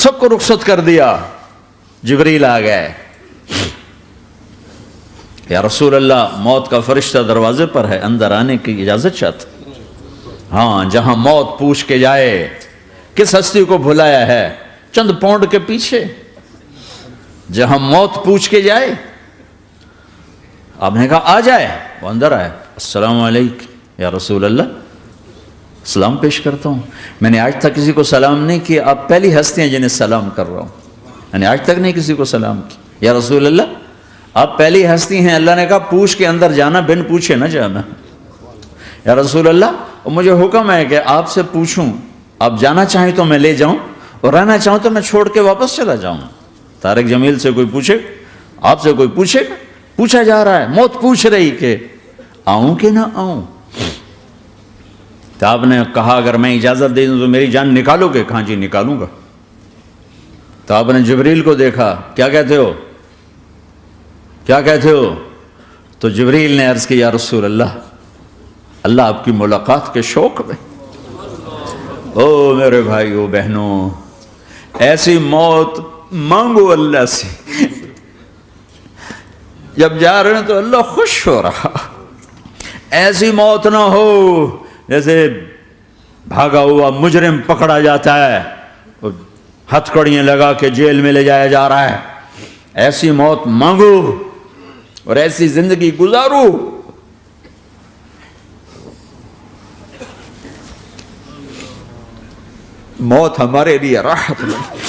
سب کو رخصت کر دیا. جبریل آ گئے. یا رسول اللہ موت کا فرشتہ دروازے پر ہے, اندر آنے کی اجازت چاہتا. ہاں, جہاں موت پوچھ کے جائے کس ہستی کو بھلایا ہے, چند پونڈ کے پیچھے جہاں موت پوچھ کے جائے. آپ نے کہا آ جائے, وہ اندر آئے. السلام علیکم یا رسول اللہ, سلام پیش کرتا ہوں. میں نے آج تک کسی کو سلام نہیں کیا, آپ پہلی ہستی ہیں جنہیں سلام کر رہا ہوں. میں نے آج تک نہیں کسی کو سلام کیا. یا رسول اللہ آپ پہلی ہستی ہیں. اللہ نے کہا پوچھ کے اندر جانا, بن پوچھے نہ جانا. یا رسول اللہ مجھے حکم ہے کہ آپ سے پوچھوں, آپ جانا چاہیں تو میں لے جاؤں, اور رہنا چاہوں تو میں چھوڑ کے واپس چلا جاؤں. طارق جمیل سے کوئی پوچھے, آپ سے کوئی پوچھے گا؟ پوچھا جا رہا ہے, موت پوچھ رہی کہ آؤں کہ نہ آؤں. تو آپ نے کہا اگر میں اجازت دے دوں تو میری جان نکالو گے؟ کہاں جی نکالوں گا. تو آپ نے جبریل کو دیکھا, کیا کہتے ہو, کیا کہتے ہو؟ تو جبریل نے عرض کی یا رسول اللہ, اللہ آپ کی ملاقات کے شوق میں. او میرے بھائیو بہنوں, ایسی موت مانگو اللہ سے. جب جا رہے ہیں تو اللہ خوش ہو رہا. ایسی موت نہ ہو جیسے بھاگا ہوا مجرم پکڑا جاتا ہے, ہتھکڑیاں لگا کے جیل میں لے جایا جا رہا ہے. ایسی موت مانگو اور ایسی زندگی گزارو. موت ہمارے لیے راحت نہیں,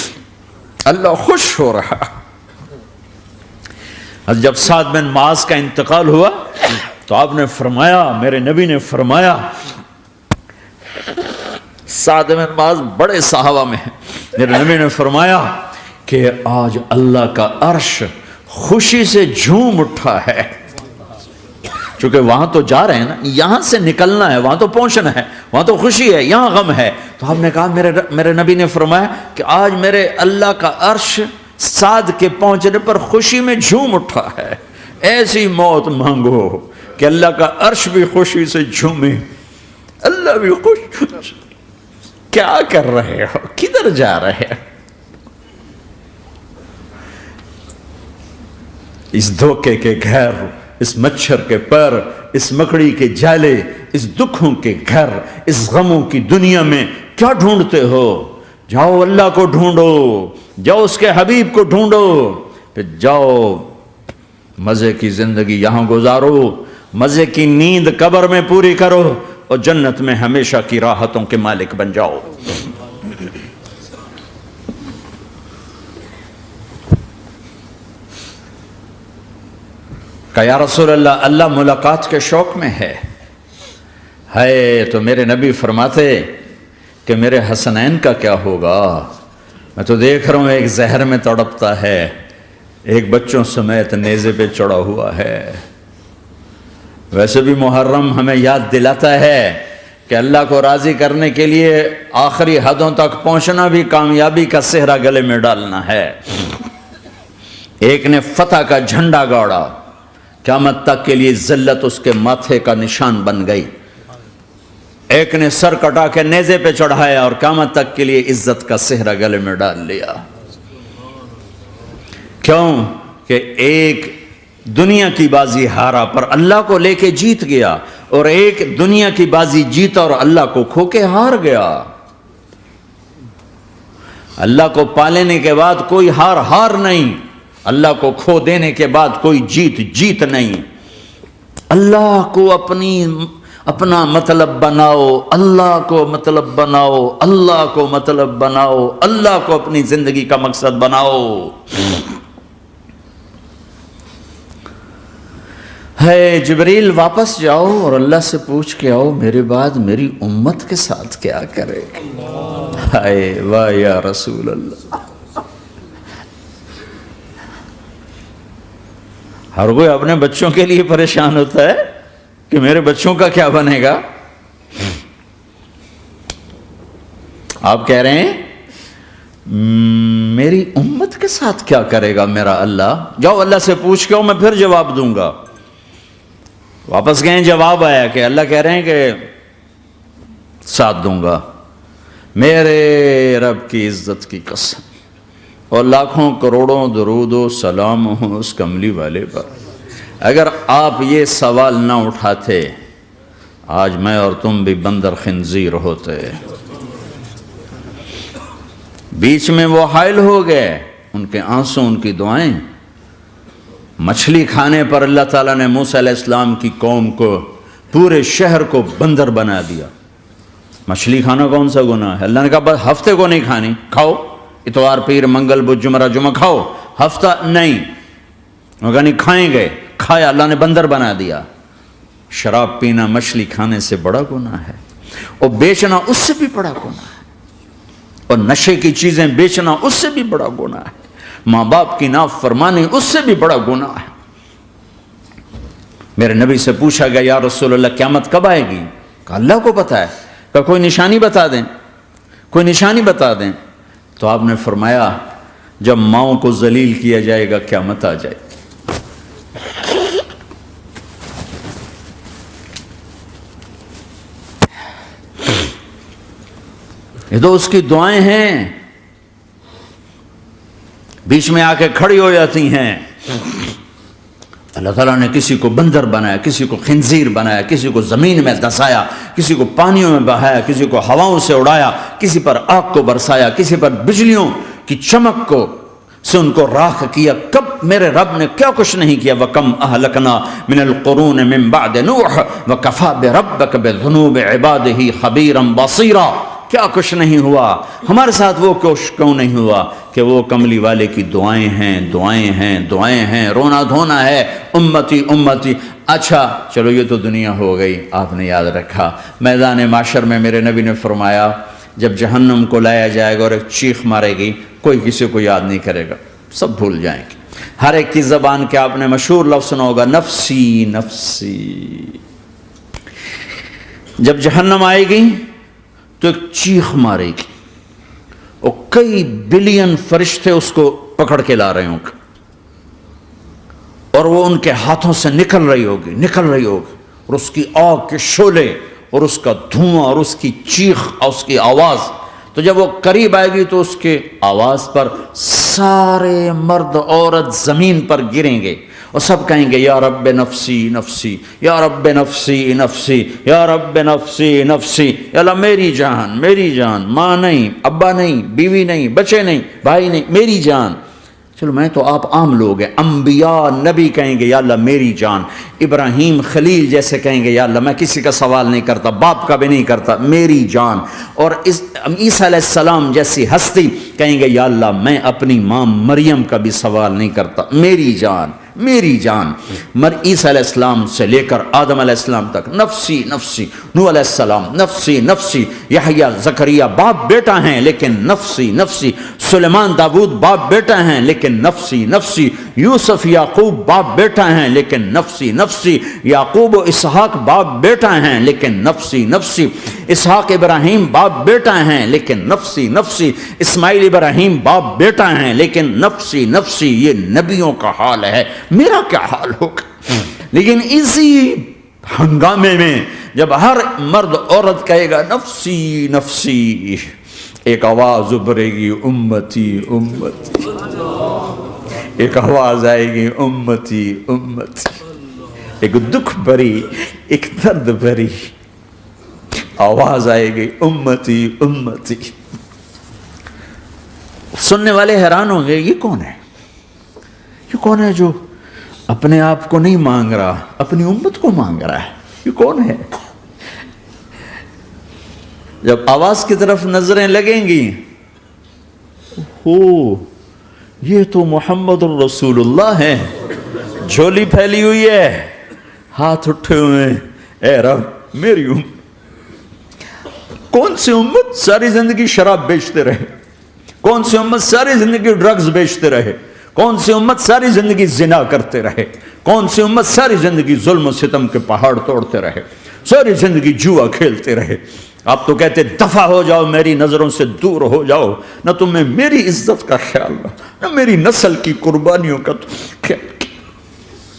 اللہ خوش ہو رہا. جب سعد بن معاذ کا انتقال ہوا تو آپ نے فرمایا, میرے نبی نے فرمایا, سعد بن معاذ بڑے صحابہ میں ہیں, میرے نبی نے فرمایا کہ آج اللہ کا عرش خوشی سے جھوم اٹھا ہے. چونکہ وہاں تو جا رہے ہیں نا, یہاں سے نکلنا ہے, وہاں تو پہنچنا ہے, وہاں تو خوشی ہے, یہاں غم ہے. تو آپ نے کہا, میرے نبی نے فرمایا کہ آج میرے اللہ کا عرش سعد کے پہنچنے پر خوشی میں جھوم اٹھا ہے. ایسی موت مانگو کہ اللہ کا عرش بھی خوشی سے جھومے, اللہ بھی خوش. کیا کر رہے ہو, کدھر جا رہے ہو؟ اس دھوکے کے گھر, اس مچھر کے پر, اس مکڑی کے جالے, اس دکھوں کے گھر, اس غموں کی دنیا میں کیا ڈھونڈتے ہو؟ جاؤ اللہ کو ڈھونڈو, جاؤ اس کے حبیب کو ڈھونڈو, پھر جاؤ مزے کی زندگی یہاں گزارو, مزے کی نیند قبر میں پوری کرو, اور جنت میں ہمیشہ کی راحتوں کے مالک بن جاؤ. کہ یا رسول اللہ, اللہ ملاقات کے شوق میں ہے. تو میرے نبی فرماتے کہ میرے حسنین کا کیا ہوگا؟ میں تو دیکھ رہا ہوں ایک زہر میں تڑپتا ہے, ایک بچوں سمیت نیزے پہ چڑھا ہوا ہے. ویسے بھی محرم ہمیں یاد دلاتا ہے کہ اللہ کو راضی کرنے کے لیے آخری حدوں تک پہنچنا بھی کامیابی کا صحرا گلے میں ڈالنا ہے. ایک نے فتح کا جھنڈا گاڑا, قیامت تک کے لیے ذلت اس کے ماتھے کا نشان بن گئی. ایک نے سر کٹا کے نیزے پہ چڑھایا اور قیامت تک کے لیے عزت کا صحرا گلے میں ڈال لیا. کیوں کہ ایک دنیا کی بازی ہارا پر اللہ کو لے کے جیت گیا, اور ایک دنیا کی بازی جیتا اور اللہ کو کھو کے ہار گیا. اللہ کو پالینے کے بعد کوئی ہار نہیں, اللہ کو کھو دینے کے بعد کوئی جیت نہیں. اللہ کو اپنا مطلب بناؤ, اللہ کو مطلب بناؤ, اللہ کو مطلب بناؤ, اللہ کو اپنی زندگی کا مقصد بناؤ. ہے جبریل واپس جاؤ اور اللہ سے پوچھ کے آؤ میرے بعد میری امت کے ساتھ کیا کرے. ہائے واہ یا رسول اللہ. ہر کوئی اپنے بچوں کے لیے پریشان ہوتا ہے کہ میرے بچوں کا کیا بنے گا. آپ کہہ رہے ہیں میری امت کے ساتھ کیا کرے گا میرا اللہ. جاؤ اللہ سے پوچھ کے آؤ, میں پھر جواب دوں گا. واپس گئے, جواب آیا کہ اللہ کہہ رہے ہیں کہ ساتھ دوں گا. میرے رب کی عزت کی قسم, اور لاکھوں کروڑوں درود و سلام ہوں اس کملی والے پر۔ اگر آپ یہ سوال نہ اٹھاتے آج میں اور تم بھی بندر خنزیر ہوتے۔ بیچ میں وہ حائل ہو گئے، ان کے آنسو، ان کی دعائیں۔ مچھلی کھانے پر اللہ تعالیٰ نے موسیٰ علیہ السلام کی قوم کو، پورے شہر کو بندر بنا دیا۔ مچھلی کھانا کون سا گناہ ہے؟ اللہ نے کہا بس ہفتے کو نہیں کھانی، کھاؤ، اتوار پیر منگل بدھ جمعہ جمعہ کھاؤ، ہفتہ نہیں۔ وہ کہا نہیں کھائیں گے، کھایا، اللہ نے بندر بنا دیا۔ شراب پینا مچھلی کھانے سے بڑا گناہ ہے، اور بیچنا اس سے بھی بڑا گناہ ہے، اور نشے کی چیزیں بیچنا اس سے بھی بڑا گناہ ہے، ماں باپ کی نافرمانی اس سے بھی بڑا گناہ ہے۔ میرے نبی سے پوچھا گیا یا رسول اللہ قیامت کب آئے گی؟ کہا اللہ کو پتہ ہے۔ کہا کوئی نشانی بتا دیں، کوئی نشانی بتا دیں۔ تو آپ نے فرمایا جب ماؤں کو ذلیل کیا جائے گا قیامت آ جائے گی۔ یہ تو اس کی دعائیں ہیں، بیچ میں آ کے کھڑی ہو جاتی ہیں۔ اللہ تعالیٰ نے کسی کو بندر بنایا، کسی کو خنزیر بنایا، کسی کو زمین میں دھسایا، کسی کو پانیوں میں بہایا، کسی کو ہواؤں سے اڑایا، کسی پر آگ کو برسایا، کسی پر بجلیوں کی چمک کو سے ان کو راکھ کیا۔ کب میرے رب نے کیا کچھ نہیں کیا۔ وَكَمْ أَهْلَكْنَا مِنَ الْقُرُونِ مِنْ بَعْدِ نُوحٍ وَكَفَى بِرَبِّكَ بِذُنُوبِ عِبَادِهِ خَبِيرًا بَصِيرًا۔ کیا کچھ نہیں ہوا ہمارے ساتھ، وہ کیوں نہیں ہوا کہ وہ کملی والے کی دعائیں ہیں، دعائیں ہیں، دعائیں ہیں، رونا دھونا ہے، امتی امتی۔ اچھا چلو یہ تو دنیا ہو گئی، آپ نے یاد رکھا میدان معاشر میں میرے نبی نے فرمایا جب جہنم کو لایا جائے گا اور ایک چیخ مارے گی، کوئی کسی کو یاد نہیں کرے گا، سب بھول جائیں گے۔ ہر ایک کی زبان کے آپ نے مشہور لفظ سنا ہوگا نفسی نفسی۔ جب جہنم آئے گی تو ایک چیخ مارے گی، اور کئی بلین فرشتے اس کو پکڑ کے لا رہے ہوں گے، اور وہ ان کے ہاتھوں سے نکل رہی ہوگی، اور اس کی آگ کے شعلے اور اس کا دھواں اور اس کی چیخ اور اس کی آواز۔ تو جب وہ قریب آئے گی تو اس کے آواز پر سارے مرد عورت زمین پر گریں گے، اور سب کہیں گے یا رب نفسی نفسی، یا رب نفسی نفسی، یا رب نفسی نفسی۔ یا اللہ میری جان، میری جان، ماں نہیں، ابا نہیں، بیوی نہیں، بچے نہیں، بھائی نہیں، میری جان۔ چلو میں تو آپ عام لوگ ہیں، انبیاء نبی کہیں گے یا اللہ میری جان، ابراہیم خلیل جیسے کہیں گے یا اللہ میں کسی کا سوال نہیں کرتا، باپ کا بھی نہیں کرتا، میری جان۔ اور عیسیٰ علیہ السلام جیسی ہستی کہیں گے یا اللہ میں اپنی ماں مریم کا بھی سوال نہیں کرتا، میری جان، میری جان۔ عیسیٰ علیہ السلام سے لے کر آدم علیہ السلام تک نفسی نفسی، نوح علیہ السلام نفسی نفسی، یحییٰ زکریا باپ بیٹا ہیں لیکن نفسی نفسی، سلیمان داؤد باپ بیٹا ہیں لیکن نفسی نفسی، یوسف یعقوب باپ بیٹا ہیں لیکن نفسی نفسی، یعقوب و اسحاق باپ بیٹا ہیں لیکن نفسی نفسی، اسحاق ابراہیم باپ بیٹا ہیں لیکن نفسی نفسی، اسماعیل ابراہیم باپ بیٹا ہیں لیکن نفسی نفسی۔ یہ نبیوں کا حال ہے، میرا کیا حال ہوگا؟ لیکن اسی ہنگامے میں جب ہر مرد عورت کہے گا نفسی نفسی، ایک آواز ابھرے گی امتی امتی، ایک آواز آئے گی امتی امتی، ایک دکھ بھری، ایک درد بھری آواز آئے گی امتی امتی۔ سننے والے حیران ہوں گے یہ کون ہے، یہ کون ہے جو اپنے آپ کو نہیں مانگ رہا، اپنی امت کو مانگ رہا ہے، یہ کون ہے؟ جب آواز کی طرف نظریں لگیں گی، ہو یہ تو محمد الرسول اللہ ہے، جھولی پھیلی ہوئی ہے، ہاتھ اٹھے ہوئے ہیں، اے رب میری امت۔ کون سی امت ساری زندگی شراب بیچتے رہے، کون سی امت ساری زندگی ڈرگز بیچتے رہے، کون سی امت ساری زندگی زنا کرتے رہے، کون سی امت ساری زندگی ظلم و ستم کے پہاڑ توڑتے رہے، ساری زندگی جوا کھیلتے رہے۔ آپ تو کہتے دفع ہو جاؤ، میری نظروں سے دور ہو جاؤ، نہ تمہیں میری عزت کا خیال نہ میری نسل کی قربانیوں کا خیال،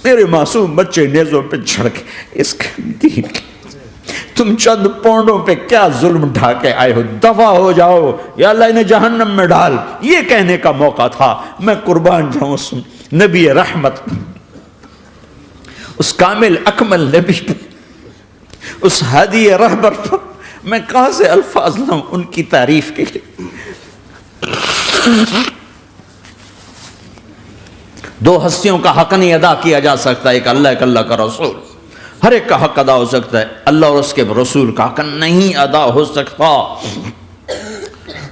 میرے معصوم بچے نیزوں پہ چڑھ کے اس کے دین کے تم چند پونڈوں پہ کیا ظلم ڈھا کے آئے ہو، دفع ہو جاؤ یا اللہ انہیں جہنم میں ڈال. یہ کہنے کا موقع تھا. میں قربان جاؤں اس نبی رحمت، اس کامل اکمل نبی پر، اس ہادی رہبر پر میں کہاں سے الفاظ لاؤں ان کی تعریف کے لیے. دو ہستیوں کا حق نہیں ادا کیا جا سکتا، ایک اللہ، ایک اللہ کا رسول. ہر ایک کا حق ادا ہو سکتا ہے، اللہ اور اس کے رسول کا حق نہیں ادا ہو سکتا.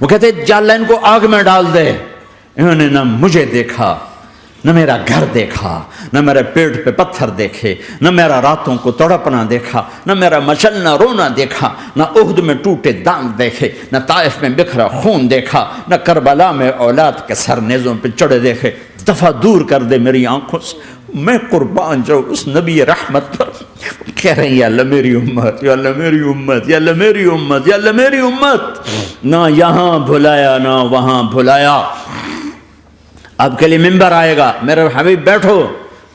وہ کہتے جا اللہ ان کو آگ میں ڈال دے. انہوں نے نہ مجھے دیکھا، نہ میرا گھر دیکھا، نہ میرے پیٹ پہ پتھر دیکھے، نہ میرا راتوں کو تڑپنا دیکھا، نہ میرا مچلنا رونا دیکھا، نہ احد میں ٹوٹے دانت دیکھے، نہ طائف میں بکھرا خون دیکھا، نہ کربلا میں اولاد کے سر نیزوں پہ چڑھے دیکھے. دفعہ دور کر دے میری آنکھوں سے. میں قربان جاؤں اس نبی رحمت پر. کہہ رہے ہیں یا اللہ میری امت، یا اللہ میری امت، یا اللہ میری امت، یا اللہ میری امت. نہ یہاں بھلایا نہ وہاں بھلایا. آپ کے لیے ممبر آئے گا، میرے حبیب بیٹھو،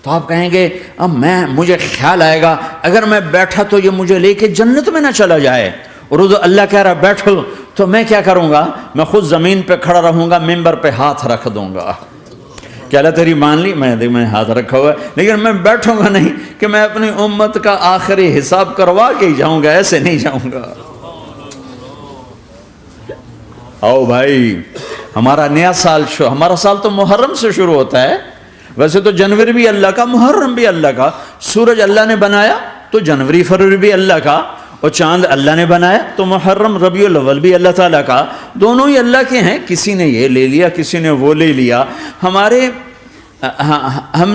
تو آپ کہیں گے اب مجھے خیال آئے گا اگر میں بیٹھا تو یہ مجھے لے کے جنت میں نہ چلا جائے. اور اللہ کہہ رہا بیٹھو تو میں کیا کروں گا؟ میں خود زمین پہ کھڑا رہوں گا، ممبر پہ ہاتھ رکھ دوں گا. کہ اللہ تیری مان لی، میں ہاتھ رکھا ہوا ہے، لیکن میں بیٹھوں گا نہیں کہ میں اپنی امت کا آخری حساب کروا کے ہی جاؤں گا، ایسے نہیں جاؤں گا. آؤ بھائی، ہمارا نیا سال ہمارا سال تو محرم سے شروع ہوتا ہے. ویسے تو جنوری بھی اللہ کا، محرم بھی اللہ کا. سورج اللہ نے بنایا تو جنوری فروری بھی اللہ کا، اور چاند اللہ نے بنایا تو محرم ربیع الاول بھی اللہ تعالیٰ کا. دونوں ہی اللہ کے ہیں. کسی نے یہ لے لیا، کسی نے وہ لے لیا. ہم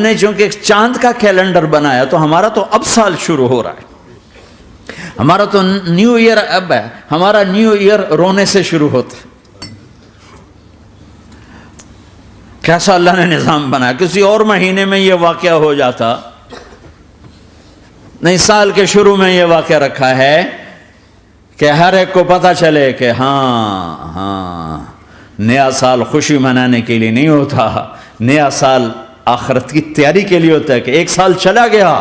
نے چونکہ چاند کا کیلنڈر بنایا تو ہمارا تو اب سال شروع ہو رہا ہے. ہمارا تو نیو ایئر اب ہے. ہمارا نیو ایئر رونے سے شروع ہوتا ہے. کیسا اللہ نے نظام بنایا. کسی اور مہینے میں یہ واقعہ ہو جاتا. نہیں، سال کے شروع میں یہ واقعہ رکھا ہے کہ ہر ایک کو پتہ چلے کہ ہاں نیا سال خوشی منانے کے لیے نہیں ہوتا. نیا سال آخرت کی تیاری کے لیے ہوتا ہے. کہ ایک سال چلا گیا،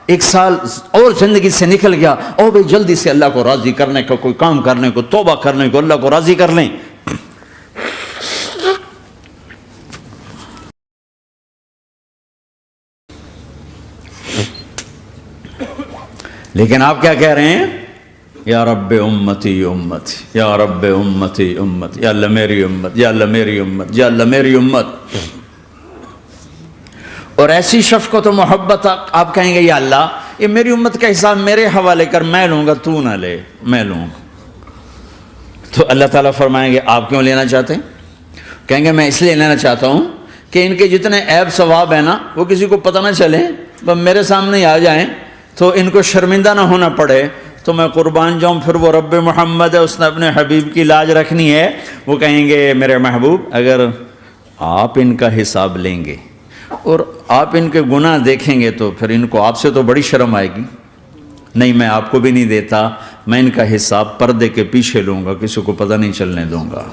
ایک سال اور زندگی سے نکل گیا، اور بھائی جلدی سے اللہ کو راضی کرنے کا کوئی کام کرنے کو، توبہ کرنے کو، اللہ کو راضی کر لیں. لیکن آپ کیا کہہ رہے ہیں؟ یا رب امتی امت، یا رب امتی امت، یا اللہ میری امت، یا اللہ میری امت، یا اللہ میری امت. اور ایسی شفقت و محبت آپ کہیں گے یا اللہ یہ میری امت کا حساب میرے حوالے کر، میں لوں گا، تو نہ لے، میں لوں گا. تو اللہ تعالیٰ فرمائیں گے آپ کیوں لینا چاہتے ہیں؟ کہیں گے میں اس لیے لینا چاہتا ہوں کہ ان کے جتنے عیب ثواب ہیں نا وہ کسی کو پتہ نہ چلے، بس میرے سامنے آ جائیں تو ان کو شرمندہ نہ ہونا پڑے. تو میں قربان جاؤں. پھر وہ رب محمد ہے، اس نے اپنے حبیب کی لاج رکھنی ہے. وہ کہیں گے میرے محبوب اگر آپ ان کا حساب لیں گے اور آپ ان کے گناہ دیکھیں گے تو پھر ان کو آپ سے تو بڑی شرم آئے گی. نہیں، میں آپ کو بھی نہیں دیتا، میں ان کا حساب پردے کے پیچھے لوں گا، کسی کو پتہ نہیں چلنے دوں گا.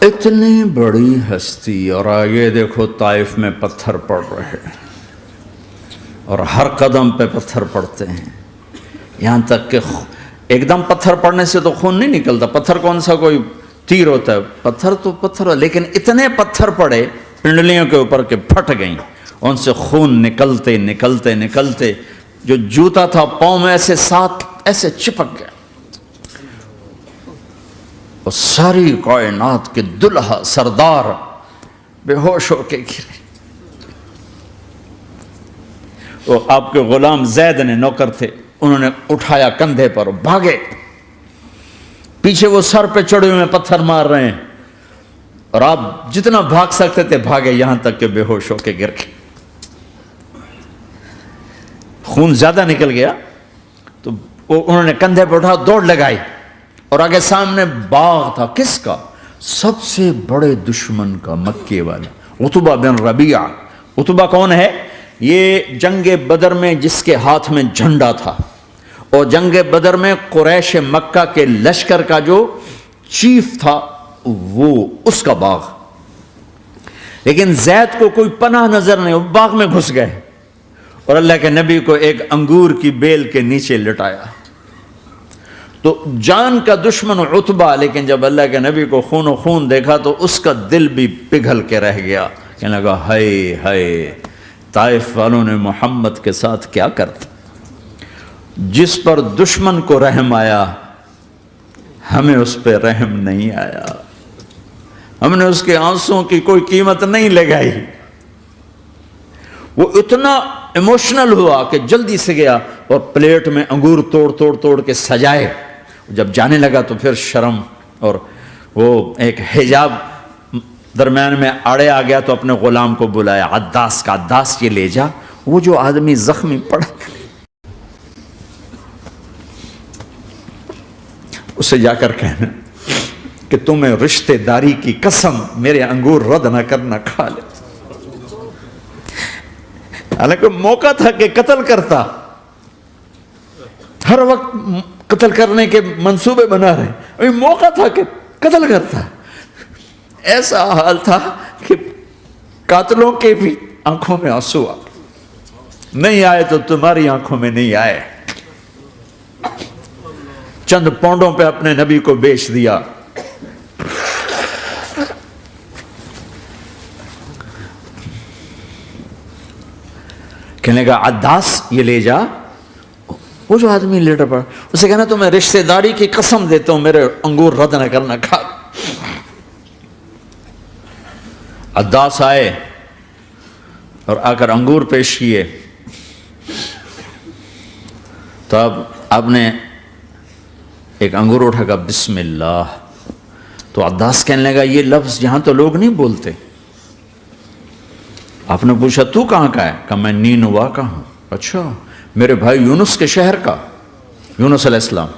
اتنی بڑی ہستی، اور آگے دیکھو طائف میں پتھر پڑ رہے ہیں اور ہر قدم پہ پتھر پڑتے ہیں. یہاں تک کہ ایک دم پتھر پڑنے سے تو خون نہیں نکلتا. پتھر کون سا کوئی تیر ہوتا ہے؟ پتھر تو پتھر. لیکن اتنے پتھر پڑے پنڈلیوں کے اوپر کہ پھٹ گئیں. ان سے خون نکلتے نکلتے نکلتے جو جوتا تھا پاؤں میں ایسے ساتھ ایسے چپک گیا. اور ساری کائنات کے دلہا سردار بے ہوش ہو کے گرے. وہ آپ کے غلام زید نے نوکر تھے، انہوں نے اٹھایا کندھے پر، بھاگے. پیچھے وہ سر پہ چڑھے ہوئے پتھر مار رہے ہیں اور آپ جتنا بھاگ سکتے تھے بھاگے، یہاں تک کہ بے ہوش ہو کے گر گئے. خون زیادہ نکل گیا تو انہوں نے کندھے پہ اٹھا، دوڑ لگائی. اور آگے سامنے باغ تھا. کس کا؟ سب سے بڑے دشمن کا، مکے والا عتبہ بن ربیعہ. عتبہ کون ہے؟ یہ جنگ بدر میں جس کے ہاتھ میں جھنڈا تھا، اور جنگ بدر میں قریش مکہ کے لشکر کا جو چیف تھا وہ اس کا باغ. لیکن زید کو کوئی پناہ نظر نہیں، وہ باغ میں گھس گئے اور اللہ کے نبی کو ایک انگور کی بیل کے نیچے لٹایا. تو جان کا دشمن عتبہ، لیکن جب اللہ کے نبی کو خون و خون دیکھا تو اس کا دل بھی پگھل کے رہ گیا. کہنے لگا ہائے ہائے، طائف والوں نے محمد کے ساتھ کیا کرتا. جس پر دشمن کو رحم آیا ہمیں اس پہ رحم نہیں آیا، ہم نے اس کے آنسوں کی کوئی قیمت نہیں لگائی. وہ اتنا ایموشنل ہوا کہ جلدی سے گیا اور پلیٹ میں انگور توڑ کے سجائے. جب جانے لگا تو پھر شرم اور وہ ایک حجاب درمیان میں آڑے آ گیا تو اپنے غلام کو بلایا، عداس کا، عداس یہ لے جا وہ جو آدمی زخمی پڑا اسے جا کر کہنا کہ تمہیں رشتہ داری کی قسم میرے انگور رد نہ کرنا، کھا لے. حالانکہ موقع تھا کہ قتل کرتا، ہر وقت قتل کرنے کے منصوبے بنا رہے، ابھی موقع تھا کہ قتل کرتا. ایسا حال تھا کہ قاتلوں کے بھی آنکھوں میں آنسو آ نہیں آئے تو تمہاری آنکھوں میں نہیں آئے. چند پونڈوں پہ اپنے نبی کو بیچ دیا. کہنے کا عداس یہ لے جا، وہ جو آدمی لیٹر پڑا اسے کہنا تو میں رشتہ داری کی قسم دیتا ہوں میرے انگور رد نہ کرنا، کھا. عداس آئے اور آ کر انگور پیش کیے تو اب آپ نے ایک انگور اٹھا کر بسم اللہ. تو عداس کہنے لگا یہ لفظ یہاں تو لوگ نہیں بولتے. آپ نے پوچھا تو کہاں کا ہے؟ کہا میں نینوا کا ہوں. اچھا، میرے بھائی یونس کے شہر کا، یونس علیہ السلام.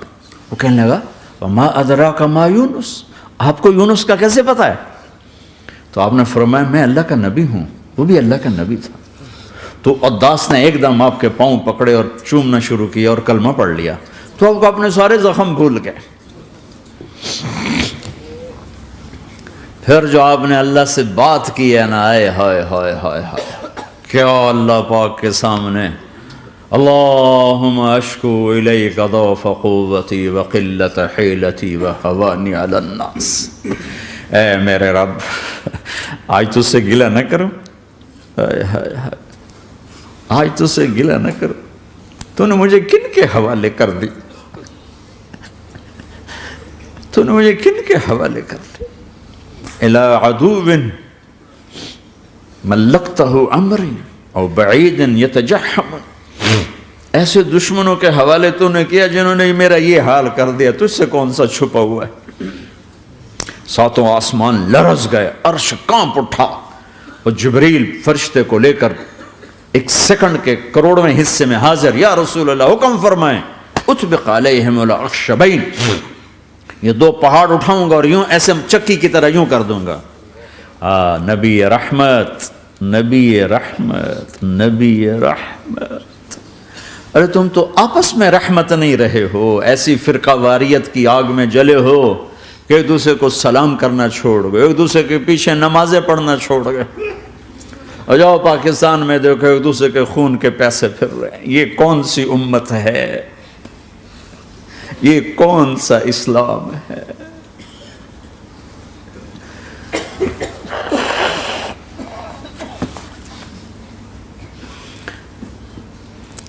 وہ کہنے لگا وما ادراک ما یونس، آپ کو یونس کا کیسے پتا ہے؟ تو آپ نے فرمایا میں اللہ کا نبی ہوں، وہ بھی اللہ کا نبی تھا. تو عداس نے ایک دم آپ کے پاؤں پکڑے اور چومنا شروع کیا اور کلمہ پڑھ لیا. تو آپ کو اپنے سارے زخم بھول گئے. پھر جو آپ نے اللہ سے بات کی ہے نا، آئے ہائے ہائے ہائے ہائے، کیا اللہ پاک کے سامنے اللہم اشکو الیک ضعف قوتی وقلت حیلتی وہوانی علی الناس. اے میرے رب، آج تجھ سے گلہ نہ کروں، آج تجھ سے گلہ نہ کروں، تو نے مجھے کن کے حوالے کر دی، تو نے مجھے کن کے حوالے کر دی. الی عدو ملکتہ امری او بعید یتجحم، ایسے دشمنوں کے حوالے تو نے کیا جنہوں نے میرا یہ حال کر دیا، تجھ سے کون سا چھپا ہوا ہے. ساتوں آسمان لرز گئے، عرش کانپ اٹھا اور جبریل فرشتے کو لے کر ایک سیکنڈ کے کروڑویں حصے میں حاضر. یا رسول اللہ حکم فرمائیں اطبق علیہم الاخشبین، یہ دو پہاڑ اٹھاؤں گا اور یوں ایسے چکی کی طرح یوں کر دوں گا. نبی رحمت، نبی رحمت، نبی رحمت. ارے تم تو آپس میں رحمت نہیں رہے ہو، ایسی فرقہ واریت کی آگ میں جلے ہو کہ ایک دوسرے کو سلام کرنا چھوڑ گئے، ایک دوسرے کے پیچھے نمازیں پڑھنا چھوڑ گئے. اور جاؤ پاکستان میں دیکھو ایک دوسرے کے خون کے پیسے پھر رہے ہیں. یہ کون سی امت ہے؟ یہ کون سا اسلام ہے؟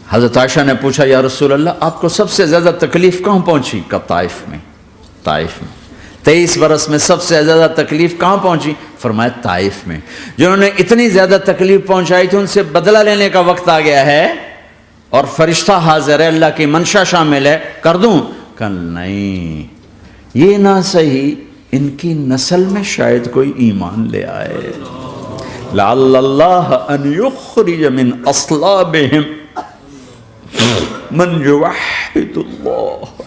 حضرت عائشہ نے پوچھا یا رسول اللہ آپ کو سب سے زیادہ تکلیف کہاں پہنچی؟ کہا طائف میں. طائف میں 23 برس میں سب سے زیادہ تکلیف کہاں پہنچی؟ فرمایا طائف میں. جنہوں نے اتنی زیادہ تکلیف پہنچائی تھی ان سے بدلہ لینے کا وقت آ گیا ہے اور فرشتہ حاضر ہے، اللہ کی منشا شامل ہے، کر دوں؟ کہ نہیں، یہ نہ صحیح، ان کی نسل میں شاید کوئی ایمان لے آئے. لعل اللہ ان یخرج من اصلابہم من یوحد اللہ.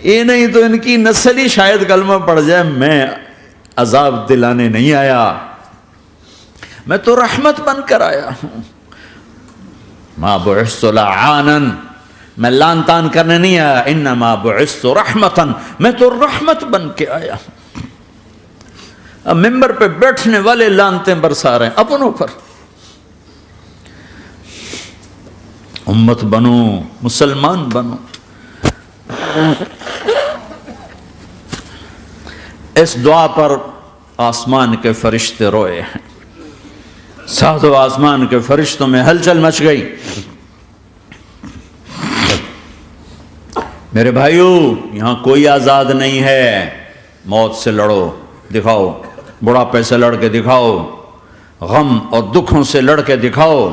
یہ نہیں تو ان کی نسل ہی شاید کلمہ پڑ جائے. میں عذاب دلانے نہیں آیا، میں تو رحمت بن کر آیا ہوں. ما بعثت لعانا، میں لان تان کرنے نہیں آیا. انما بعثت رحمتا، میں تو رحمت بن کے آیا ہوں. اب ممبر پہ بیٹھنے والے لانتیں برسا رہے ہیں اپنوں پر. امت بنو، مسلمان بنو. اس دعا پر آسمان کے فرشتے روئے ہیں. ساتوں آسمان کے فرشتوں میں ہلچل مچ گئی. میرے بھائیو، یہاں کوئی آزاد نہیں ہے. موت سے لڑو، دکھاؤ. بڑھاپے سے لڑ کے دکھاؤ. غم اور دکھوں سے لڑ کے دکھاؤ.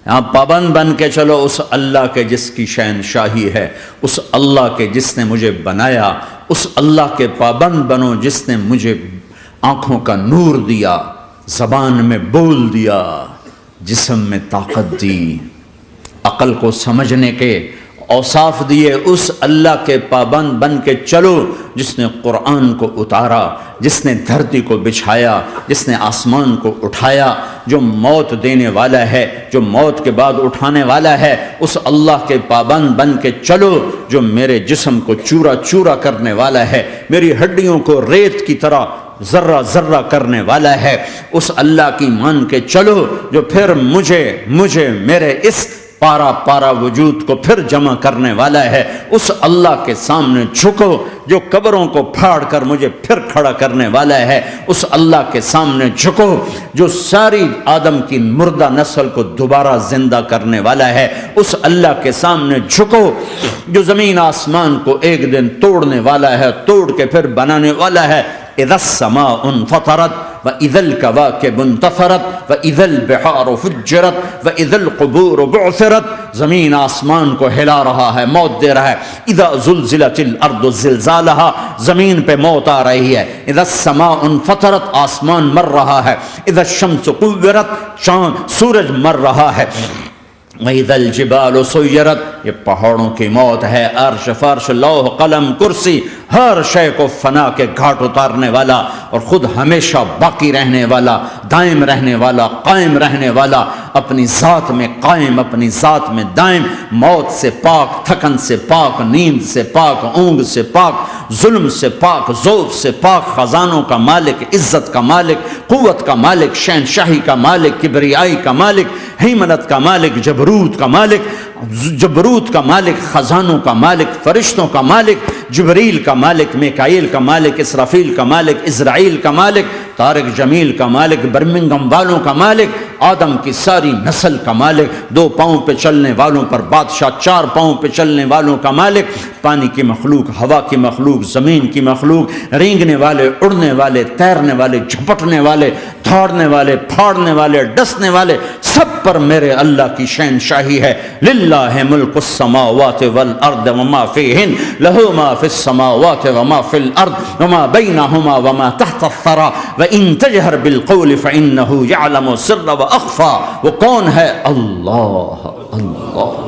یہاں پابند بن کے چلو اس اللہ کے جس کی شہنشاہی ہے، اس اللہ کے جس نے مجھے بنایا. اس اللہ کے پابند بنو جس نے مجھے آنکھوں کا نور دیا، زبان میں بول دیا، جسم میں طاقت دی، عقل کو سمجھنے کے اوصاف دیے. اس اللہ کے پابند بن کے چلو جس نے قرآن کو اتارا، جس نے دھرتی کو بچھایا، جس نے آسمان کو اٹھایا، جو موت دینے والا ہے، جو موت کے بعد اٹھانے والا ہے. اس اللہ کے پابند بن کے چلو جو میرے جسم کو چورا چورا کرنے والا ہے، میری ہڈیوں کو ریت کی طرح ذرہ ذرہ کرنے والا ہے. اس اللہ کی مان کے چلو جو پھر مجھے میرے اس پارا پارا وجود کو پھر جمع کرنے والا ہے. اس اللہ کے سامنے جھکو جو قبروں کو پھاڑ کر مجھے پھر کھڑا کرنے والا ہے. اس اللہ کے سامنے جھکو جو ساری آدم کی مردہ نسل کو دوبارہ زندہ کرنے والا ہے. اس اللہ کے سامنے جھکو جو زمین آسمان کو ایک دن توڑنے والا ہے، توڑ کے پھر بنانے والا ہے. اذا السماء انفطرت وَإِذَا الْكَوَاكِبُ انتَثَرَتْ وَإِذَا الْبِحَارُ فُجِّرَتْ وَإِذَا الْقُبُورُ بُعْثِرَتْ. زمین آسمان کو ہلا رہا ہے، موت دے رہا ہے. اذا زلزلت الارض زلزالها، زمین پہ موت آ رہی ہے. اذا السماء انفطرت، آسمان مر رہا ہے. اذا الشمس كُوِّرَت، چاند سورج مر رہا ہے. وَإِذَا الْجِبَالُ سُيِّرَتْ، یہ پہاڑوں کی موت ہے. عرش فرش لوح قلم کرسی ہر شے کو فنا کے گھاٹ اتارنے والا اور خود ہمیشہ باقی رہنے والا، دائم رہنے والا، قائم رہنے والا، اپنی ذات میں قائم، اپنی ذات میں دائم، موت سے پاک، تھکن سے پاک، نیند سے پاک، اونگ سے پاک، ظلم سے پاک، ذوق سے پاک، خزانوں کا مالک، عزت کا مالک، قوت کا مالک، شہنشاہی کا مالک، کبریائی کا مالک، ہیمنت کا مالک، جبروت کا مالک، خزانوں کا مالک، فرشتوں کا مالک، جبریل کا مالک، میکائیل کا مالک، اسرافیل کا مالک، اسرائیل کا مالک، طارق جمیل کا مالک، برمنگم والوں کا مالک، آدم کی ساری نسل کا مالک، 2 پاؤں پہ چلنے والوں پر بادشاہ، 4 پاؤں پہ چلنے والوں کا مالک، پانی کی مخلوق، ہوا کی مخلوق، زمین کی مخلوق، رینگنے والے، اڑنے والے، تیرنے والے، جھپٹنے والے، دھاڑنے والے، پھاڑنے والے، ڈسنے والے، سب پر میرے اللہ کی شہنشاہی ہے. للہ ملک السماوات والارض وما فیہن، لہ ما فی السماوات وما فی الارض وما بینہما وما تحت الثری وان تجہر بالقول فانہ یعلم السر واخفی. وہ کون ہے؟ اللہ. اللہ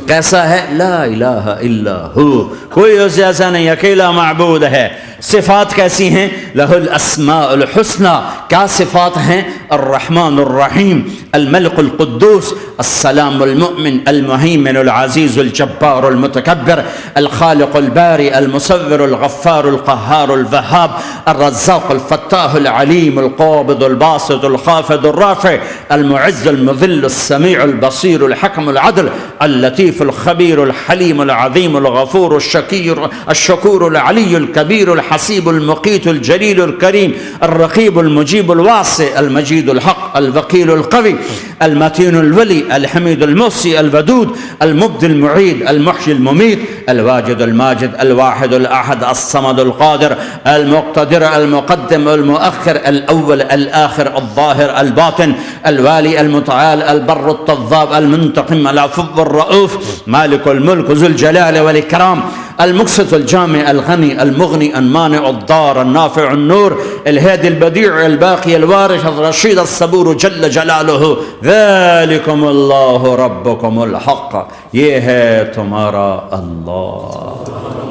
کیسا ہے؟ لا الہ الا ہو، کوئی اسے ایسا نہیں، اکیلا معبود ہے. صفات کیسی ہیں؟ لہ الاسماء الحسنى. کیا صفات ہیں؟ الرحمن الرحیم، الملک القدوس، السلام المؤمن، المہیمن العزیز الجبار المتکبر، الخالق الباری المصور الغفار القہار الوہاب، الرزاق الفتاح العلیم القابض الباسط الخافض الرافع، المعز المذل السمیع البصیر الحکم العدل، اللطیف الخبیر الحلیم العظیم الغفور الشکور العلی الکبیر الحسیب المقیت الجلیل الکریم، الرقیب المجیب الواسع، المجید الحق، الوکیل القوی، المتین الولی، الحمید المحصی، الودود، المبدی المعید، المحیی الممیت، الواجد الماجد، الواحد الاحد، الصمد القادر، المقتدر، المقدم، المؤخر، الاول، الاخر، الظاهر، الباطن، الوالي، المتعال، البر التضاب، المنتقم، العفو الرؤوف، مالك الملك ذو الجلال والإكرام، المقسط الجامع الغني المغني المانع الضار النافع النور، الهادي البديع الباقي الوارث الرشيد الصبور جل جلاله. ذلكم الله ربكم الحق، یہ ہے تمہارا اللہ.